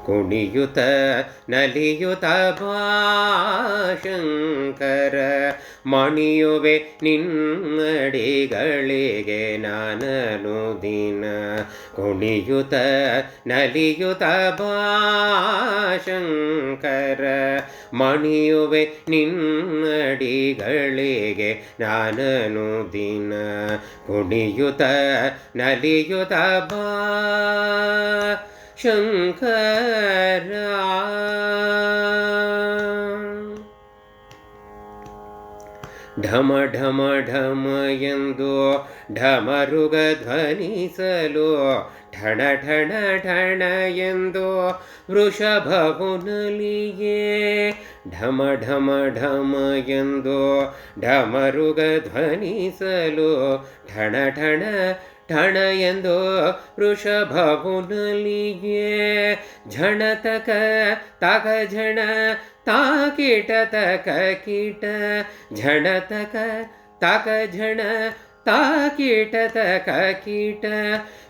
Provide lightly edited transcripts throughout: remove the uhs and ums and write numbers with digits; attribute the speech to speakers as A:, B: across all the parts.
A: ಕುಣಿಯುತ ನಲಿಯುತ ಭಾಷಂಕರ ಮಣಿಯುವೆ ನಿನ್ನಡಿಗಳಿಗೆ ನಾನನು ದಿನ. ಕುಣಿಯುತ ನಲಿಯುತ ಭಾಷಂಕರ ಮಣಿಯುವೆ ನಿನ್ನಡಿಗಳಿಗೆ ನಾನನು ದಿನ. ಕುಣಿಯುತ ನಲಿಯುತ ಶಂಕರ ಢಮ ಢಮ ಢಮ ಎಂದು ಢಮರುಗ ಧ್ವನಿಸಲು ಠಣ ಠಣ ಠಣ ಎಂದು ವೃಷಭವು ನಲಿಯೇ. ಢಮ ಢಮ ಢಮ ಎಂದು ಢಮರುಗ ಧ್ವನಿಸಲು ಠಣ ಠಣ ಠಣ ಎಂದು ವೃಷಭವು ನಲಿಯೇ. ಝಣ ತಕ ತಕ ಝಣ ತಾಕೀಟ ತಕ ಕೀಟ ಝಣ ತಕ ತಕ ಝಣ ತಾಕೀಟ ತಕ ಕೀಟ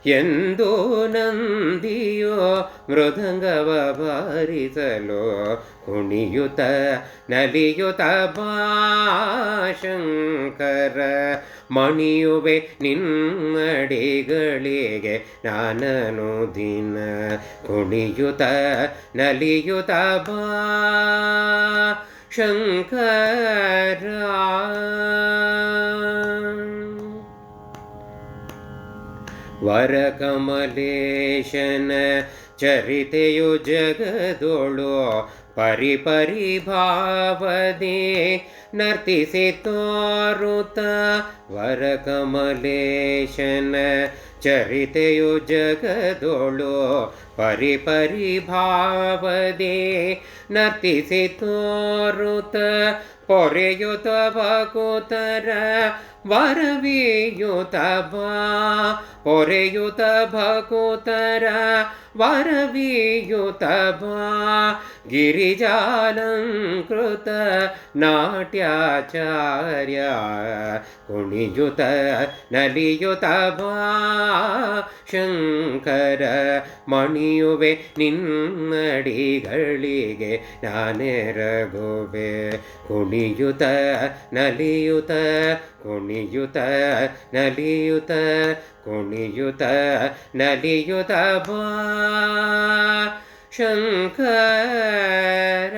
A: ಎಂದು ನಂದಿಯೋ ಮೃದಂಗವ ಬಾರಿಸಲು ಕುಣಿಯುತ ನಲಿಯುತ ಭಾಷಂಕರ ಮಣಿಯುವೆ ನಿನ್ನಡಿಗಳಿಗೆ ನಾನನು ದಿನ. ಕುಣಿಯುತ ನಲಿಯುತ ಶಂಕರ ವರಕಮಲೇಶನ ಚರಿತೆಯು ಜಗದೊಳು ಪರಿಪರಿ ಭಾವದೆ ನರ್ತಿಸಿ ತೋರುತ. ವರಕಮಲೇಶನ ಚರಿತೆಯು ಜಗದೊಳು ಪರಿಪರಿ ಭಾವದೆ ನರ್ತಿಸಿ ತೋರುತ. ಪೊರೆಯುತ ಭಕುತರ ವರವಿಯುತ ಬಾ ಪೊರೆಯುತ ಭಕುತರ ವರವಿಯುತ ಬಾ. ಗಿರಿಜಾಲಂಕೃತ ನಾಟ್ಯಾಚಾರ್ಯ ಕುಣಿಯುತ ನಲಿಯುತ ಶಂಕರ ಮಣಿಯುವೆ ನಿನ್ನಡಿಗಳಿಗೆ ನಾನೆರಗುವೆ. ಕುಣಿಯುತ ನಲಿಯುತ ಕುಣಿಯುತ ನಲಿಯುತ ಕುಣಿಯುತ ನಲಿಯುತ ಶಂಕರ.